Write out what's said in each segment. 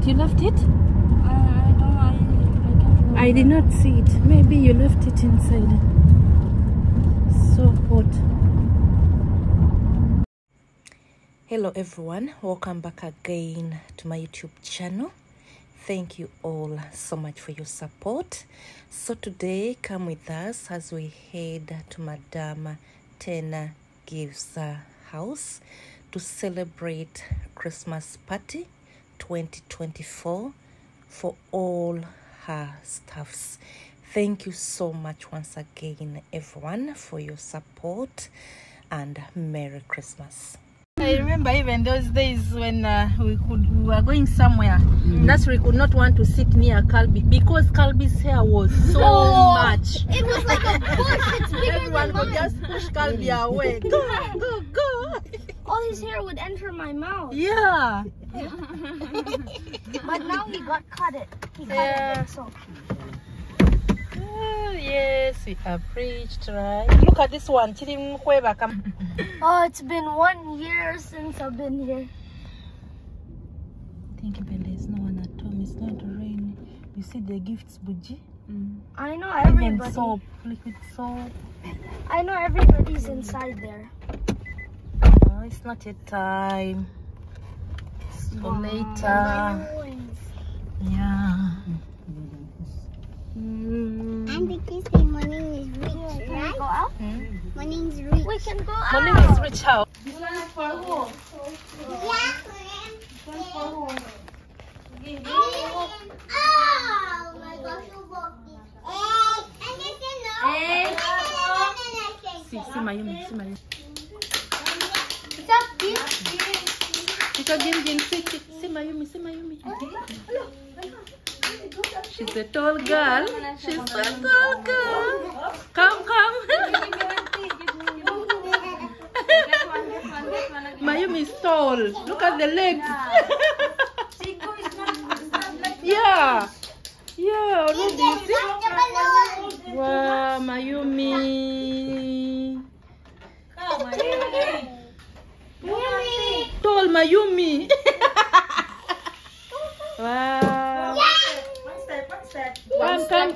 it? You left it? I don't know. I can't remember. I did not see it. Maybe you left it inside. So hot. Hello everyone, welcome back again to my YouTube channel. Thank you all so much for your support. So today, come with us as we head to Madame Tena Gives house to celebrate Christmas party 2024 for all her staffs. Thank you so much once again, everyone, for your support, and Merry Christmas. I remember even those days when we were going somewhere. Nasri could not want to sit near Kalbi because Kalbi's hair was so much. It was like a bush. It's bigger Everyone than would mine. just push Kalbi away. Go, go, go. All his hair would enter my mouth. Yeah. But now he got cut it. He cut Yeah. it. So. Oh, yes, we have reached, right? Look at this one. Oh, it's been 1 year since I've been here. Thank you, Ben. There's no one at home. It's going to rain. You see the gifts, Buji? I know Even everybody. soap, liquid soap. I know everybody's inside there. Oh, it's not yet time. So later. Yeah. And because the morning is rich, Can we right? go out? Morning's rich. We can go out. Morning is rich out. This one is for who? Yeah. Oh my gosh, you bought this. And this is no. See Mayumi, see Mayumi. It's up here. Tita Gin, see Mayumi, see Mayumi. She's a tall girl. She's a tall girl. Come, come. Mayumi is tall. Look at the legs. Yeah. Yeah, already. You see? Wow, Mayumi. Tall Mayumi. Wow.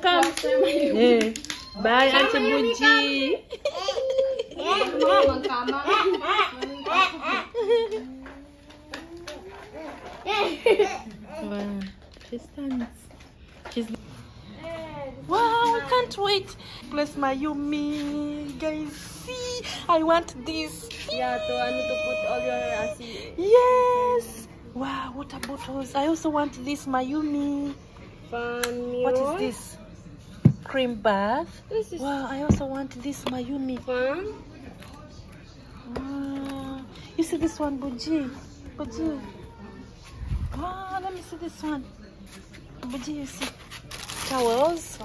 Come. Yeah. Bye, Auntie Buji. Wow. She stands. She's. Wow, I can't wait. Bless Mayumi. Guys, see? I want this. Yeah, so I need to put all your Yes. Wow, water bottles. I also want this, Mayumi. What is this? Cream bath. This is Wow, I also want this, Mayumi. fun. Wow. You see this one, Buji? Buji. Wow, let me see this one. Buji, you see? Towels.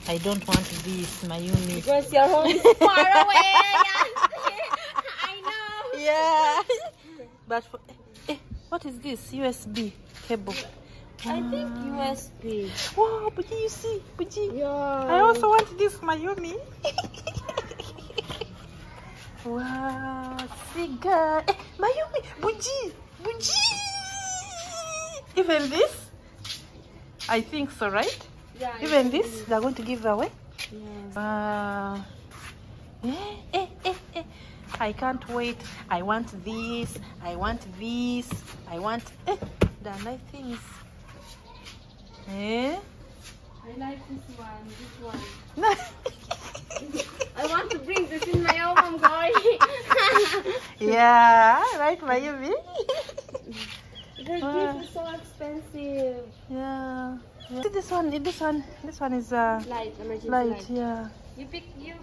I don't want this, Mayumi. Because your home is far away. I know. Yeah. But for, what is this? USB cable. I think USB. Wow, Buji, you see? Buji. Yeah. I also want this, Mayumi. Wow, cigar. Mayumi, Buji. Even this? I think so, right? Yeah. Even this, they're going to give away. Yes. Wow. I can't wait. I want this. I want this. I want the nice things. I like this one. I want to bring this in my album, guys. Yeah, right, Mayumi? The gift is so expensive. Yeah. See this one. This one is Light, emergency light. yeah. You picture me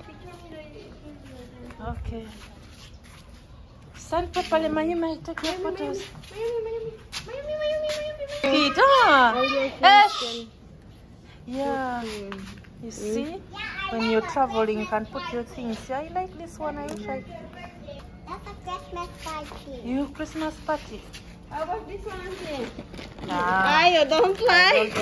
the. Okay. Stand properly, Mayumi. Take your photos. Feet, yeah. You see, when you're traveling, you can put your things. Yeah, I like this one. I wish I. That's a Christmas party. You Christmas party. How about this one? Nah, You don't like.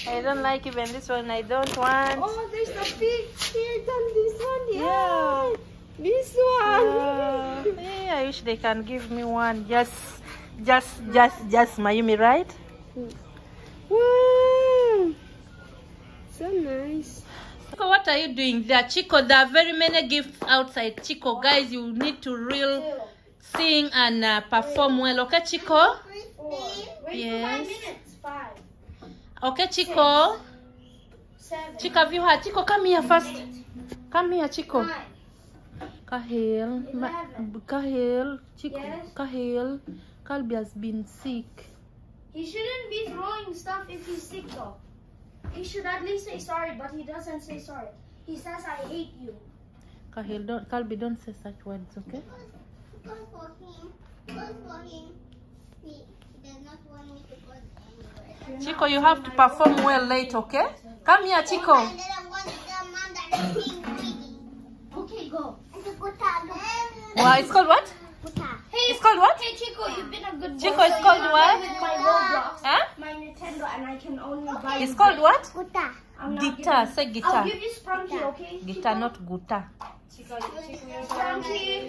I don't like even this one. I don't want. Oh, there's a pig here than this one. Yeah. This one. I wish they can give me one. Just Mayumi, right? Wow. So nice. So what are you doing there, Chico? There are very many gifts outside, Chico. Guys, you need to sing and perform well, okay, Chico? Yes. 5. Okay, Chico. 7. Chico, have you heard? Chico, come here first. Come here, Chico. 9. Kahil, 11. Chico, Yes? Kahil, Kalbi has been sick. He shouldn't be throwing stuff if he's sick though. He should at least say sorry, but he doesn't say sorry. He says, I hate you. Kahil, Kalbi, don't say such words, okay? Because for him, he does not want me to go anywhere. Chico, you have to perform well late, okay? Come here, Chico. And then I'm going to tell Mom that he's being greedy. Okay, go. It's a guta. Wow, it's called what? Guta. It's called what? Hey, Chico, you've been a good boy. Chico, it's called what? With my Roblox, Huh? my Nintendo, and I can only buy It's called what? Guta. Guitar. Say I'll guitar. give you Sprunky, okay? Guitar, not guitar. Sprunky,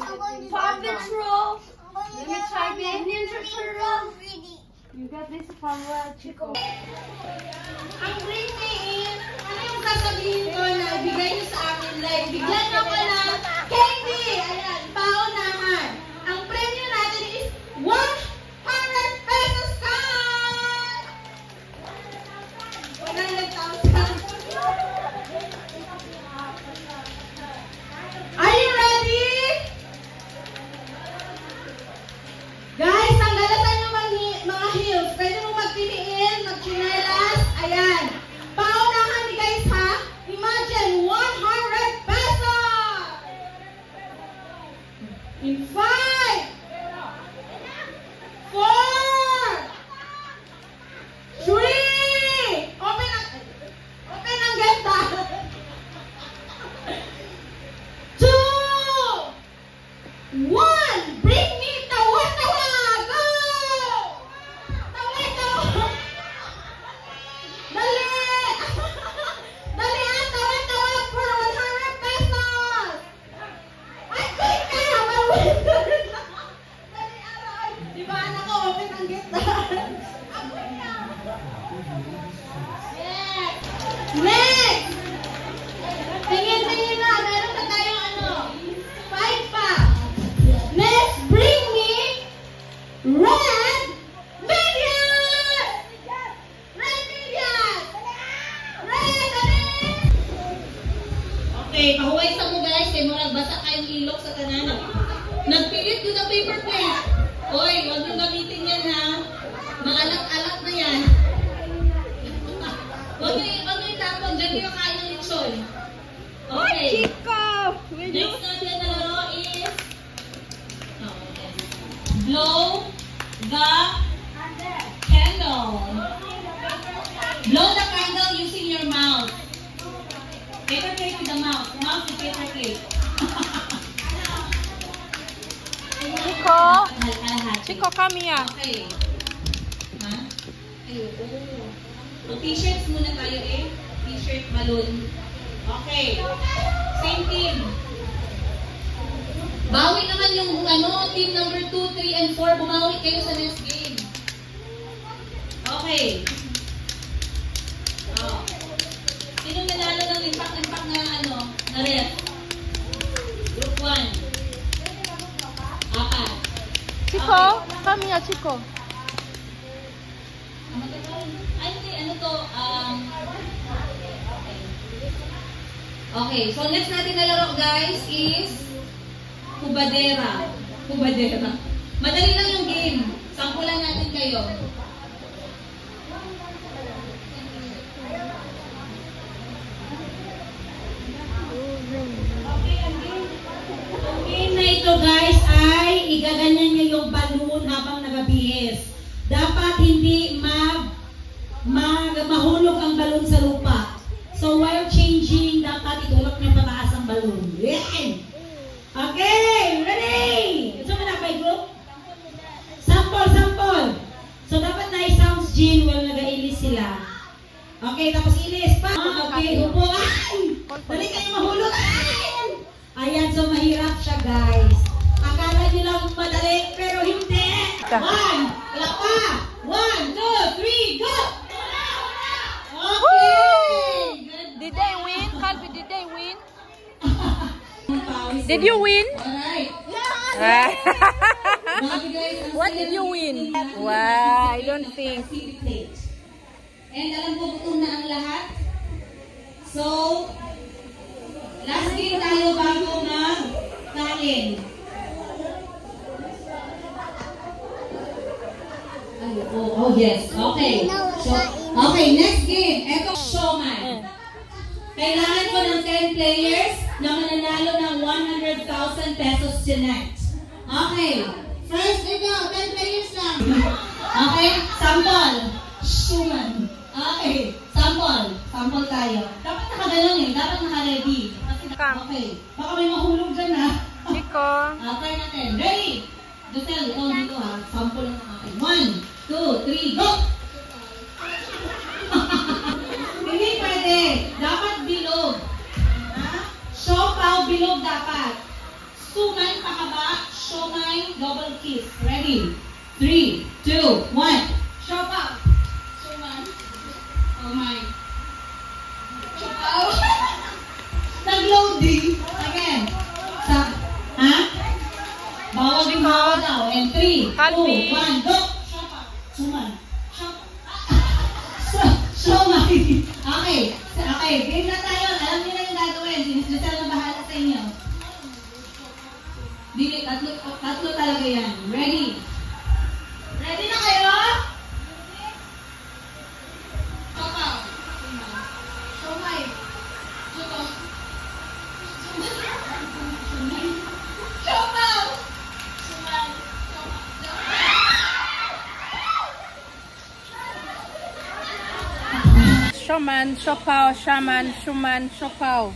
Paw Patrol. Let me try this. Ninja Turtle. You got this from Chico. Ang greedy. Ano yung sasabihin ko na ibigay niyo sa akin? Like, bigyan ako ng candy. Ayan, baon naman. Ang premyo natin is 100 pesos cash! 100,000. Are you ready? Guys, tanggalan yung mga heels. Pwede mo magpiliin, magchinelas. Ayan. Paunahan ni guys ha. Imagine 100 pesos. In 5, 4, 3. Open ang ganda. 2, 1. Bring me tawa-tawa. Go! Tawa-tawa. Dali! Dali ah, tawa-tawa for 100 pesos. Ay, quick ka! Dali aray. Di ba anak ko, open ang ganda. Ako na. Yes. Next! Tingin na. Meron pa tayong ano. 5 pa. Next, bring me red million! Red million! Red! Okay, pahuway sa mo guys, kay murag basa kayong ilok sa tanan. Nagpilit ko ng paper plate. Oy, huwag nyo gamitin yan ha. Maalat-alat na yan. Huwag nyo itapon, dyan kayo kain ng lechon. Okay. Chico! Next natin na laro is blow the candle. Blow the candle using your mouth. Paper plate with the mouth. Mouth with paper plate. Chico. Chico, come here. Okay. Ha? Ayun. So, t-shirts muna tayo eh. T-shirt, balloon. Okay. Same team. Bawi naman yung team number 2, 3, and 4. Bumawi kayo sa next game. Okay. Oh. Sino nanalo ng impact na red? Group 1. Apat. Chico, come here, Chico. Okay, so next natin na laro guys is Kubadera. Madali lang yung game. Sampulan natin kayo. Ang game na ito guys ay igaganyan nyo yung balloon habang nagabihis. Dapat hindi mahulog ang balloon sa lupa. So while changing, dapat itulak nyo pataas ang balloon. Yan! Okay, ready? Ito mo na by group? Sample. So dapat na i-sounds Jean while nag-ailis sila. Okay, tapos ilis pa. Okay, upo. Ay! Dali kayo mahulog. Ay! Ayan, so mahirap ka. One. Wala pa. 1, 2, 3, go! Okay. Good. Did they win? Calvi, did they win? Pawis Did you win? Alright. What did you win? Wow, I don't think. And alam ko gutom na ang lahat. So, last game tayo bago mag-kain. Oh, yes. Okay. So, okay, next game. Ito, showman. Kailangan ko ng 10 players na mananalo ng 100,000 pesos tonight. Okay. First, ito, 10 players lang. Okay, sample. Showman. Okay, sample. Sample tayo. Dapat nakaganon eh. Dapat naka-ready. Okay. Baka may mahulog dyan ha. Chico. Okay natin. Ready? Dusel, ikaw dito ha. Sample lang natin. 1, 2, 3, go! Hindi pwede. Dapat bilog. Ha? Siopaw, bilog dapat. Suman, pakaba. Siomay, double kiss. Ready? 3, 2, 1. Siopaw. Suman. Oh my. Siopaw. Nag-loading. Again. Ha? Bawal yung bawal daw. And 3, 2, 1, go! Siopaw. Suman. Siomay. Okay. Okay. Game na tayo. Alam niyo na yung gagawin. Sinisdusel na bahala sa inyo. Dili, tatlo talaga yan. Ready? Ready na kayo? Siopaw. Siomay. Siopaw. Siopaw. Suman. Showman, siopaw, shaman, shuman, siopaw.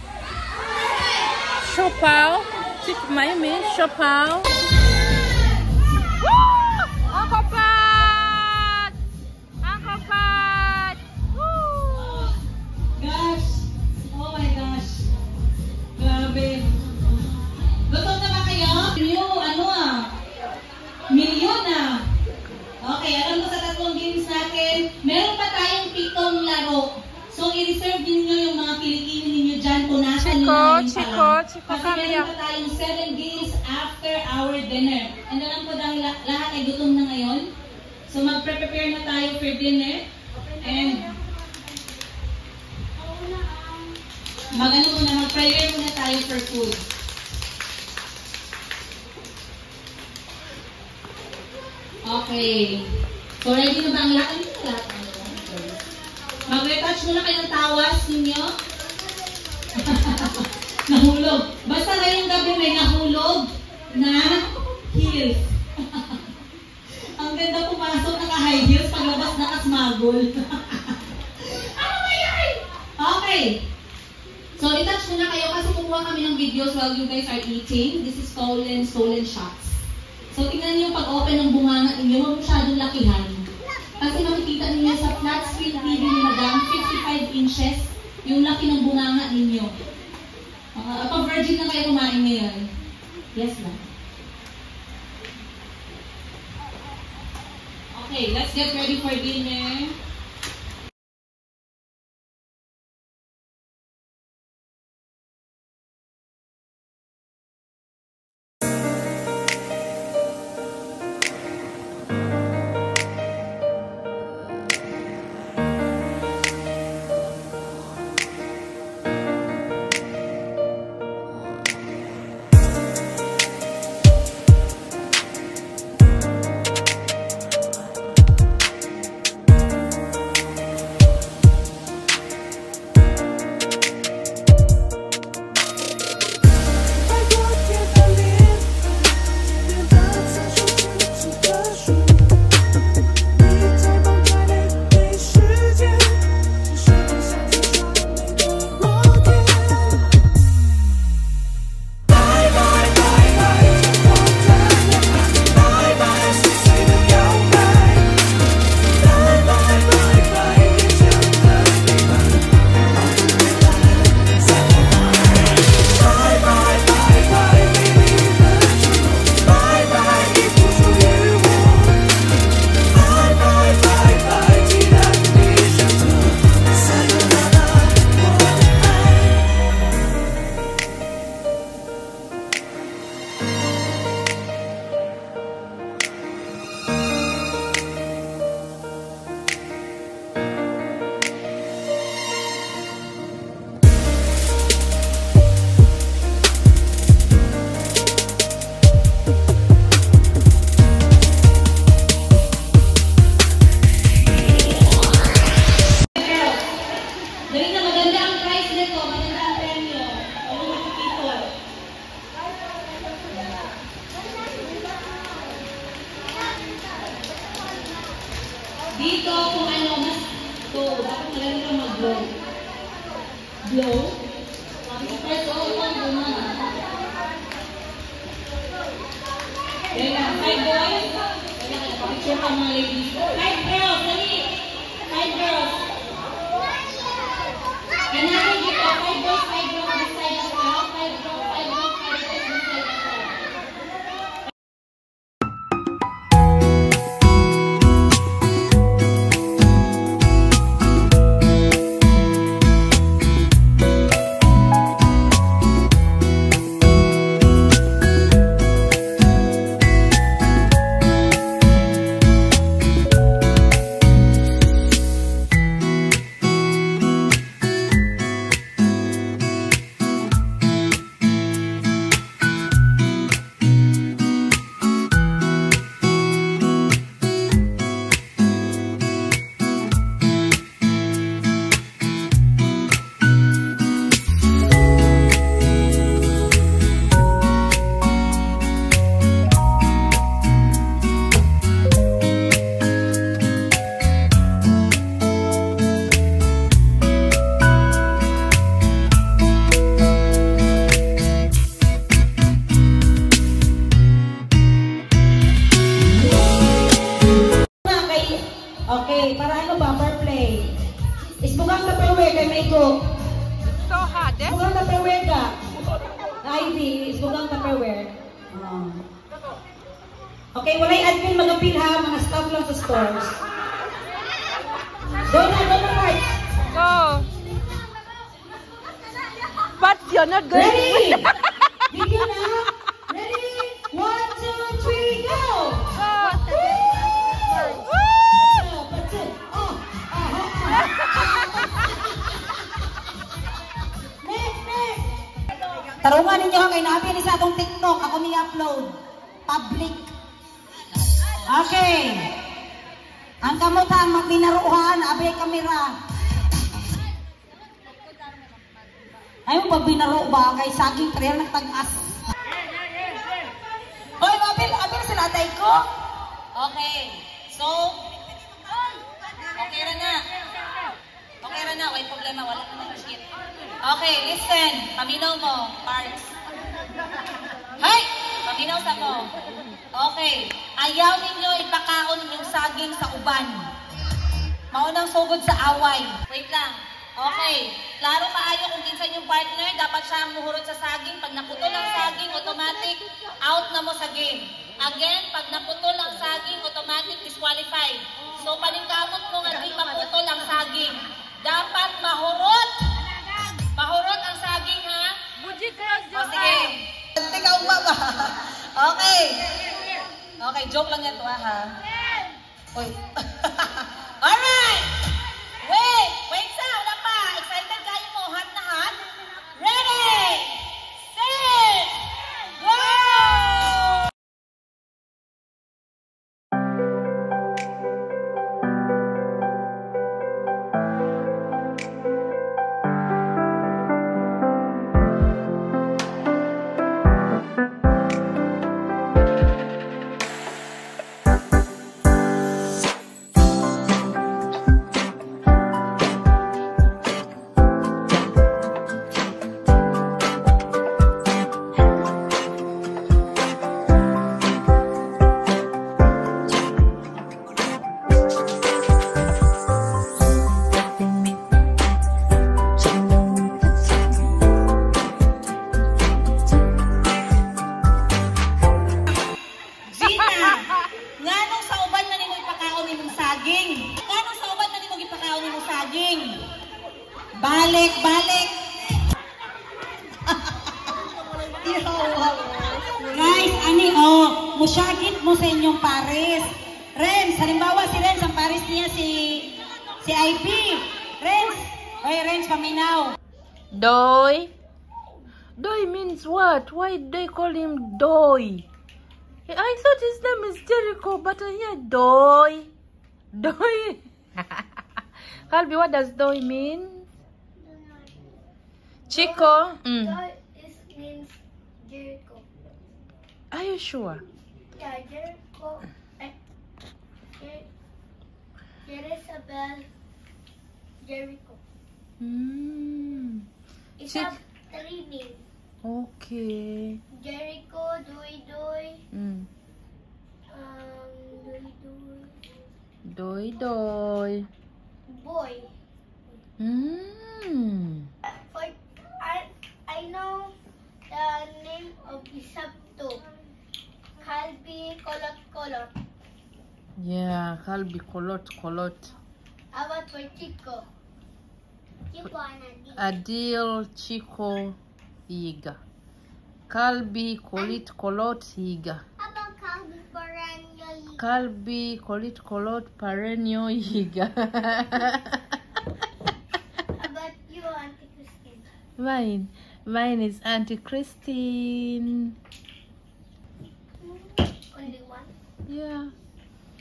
Siopaw. Mayumi, siopaw. Woo! Uncle Pat! Uncle Pat! Woo! Gosh! Oh my gosh! Grabe! Gutom na ba kayo? Milyon ah! Okay, alam mo sa tatlong games natin, meron pa tayong 7 laro. So, i-reserve ninyo yung mga kilikili ninyo dyan. Punasan nyo na yung palang. Kasi meron pa tayong 7 games after our dinner. And alam ko dahil lahat ay gutom na ngayon. So, mag-prepare na tayo for dinner. And mag-prayer muna tayo for food. Okay. So, ready na ba ang lahat? Mag-retouch muna kayo ng tawas ninyo. Nahulog. Basta ngayong gabi may nahulog na heels. Ang ganda pumasok, naka-high heels, paglabas naka-smuggle. Ano ba yan? Okay. So, retouch muna kayo kasi kumuha kami ng videos while you guys are eating. This is stolen shots. So, tingnan niyo pag-open ng bunganga ninyo, huwag masyadong lakihan. Kasi makikita niyo sa flat screen TV ni Madam, 55 inches, yung laki ng bunganga ninyo. Pag virgin na kayo kumain ngayon. Yes lang. Okay, let's get ready for dinner. go. Let's go. Hi boys. Picture pa mga ladies. Hi girls, dali. Hi girls. Ganapin dito. Hi boys, hi girls. This side as well. Hi girls, hi girls, hi boys. This side as well. Okay, para ano ba? Bumper play. Isbugang Tupperware kay Maiko. So hot, eh? Isbugang Tupperware ka. Ivy, isbugang Tupperware. Okay, walay admin mag-appeal ha. Mga staff lang sa stores. Go na, Mark. Go. But you're not going Ready? to Video na. Ready? 1, 2, 3, go! Tarungan ninyo kay nabi ni sa atong TikTok. Ako may upload. Public. Okay. Ang kamutang magbinaruhan. Abay kamera. Ayaw magbinaro ba? Kay saging prayer nagtag-as. Hoy, mabil sila tay ko. Okay. So, okay ra na. Okay ra na. Wala problema. Wala ka na shit. Okay, listen. Paminaw mo. Parts. Hay! Paminaw sa ko. Okay. Ayaw ninyo ipakaon yung saging sa uban. Maunang sugod sa away. Wait lang. Okay. Klaro maayo kung kinsan yung partner, dapat siya ang muhurot sa saging. Pag naputol ang saging, automatic out na mo sa game. Again, pag naputol ang saging, automatic disqualified. So, paningkamot mo nga di maputol ang saging. Dapat mahurot. Mahurot ang saging, ha? Buji, close O, sige. Ikaw ba ba? Okay. Okay, joke lang yan to, ha? Uy. Alright! Wait sa, wala pa. Excited kayo mo, hot na hot? Ready! Set! Go! Balik! Guys, musyagit mo sa inyong pares. Renz, halimbawa si Renz, ang pares niya si IP. Renz, Renz, paminaw. Doi? Doi means what? Why they call him Doi? I thought his name is Jericho, but I hear Doi. Doi. Kalbi, what does Doi mean? Chico? Doi means Jericho. Are you sure? Yeah, Jericho. Jezebel, Jericho. have 3 names. Okay. Jericho, Doi Doi, Mm. Doi Doi, Doi Doi. Boy. Mm. For I know the name of Bishop too. Kalbi, Kolot Kolot. Yeah, Kalbi Kolot Kolot. How about for Chico? Chico and Adil Chico Iga. Kalbi Kolit Kolot Iga. How about Kalbi Perennial? Kalbi Kolit Kolot Perennial Iga. How about you, Auntie Christine? Mine is Auntie Christine. Only one? Yeah.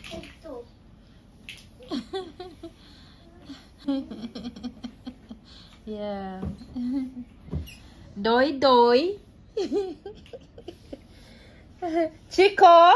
Take 2. Yeah. Doi Doi. Chico.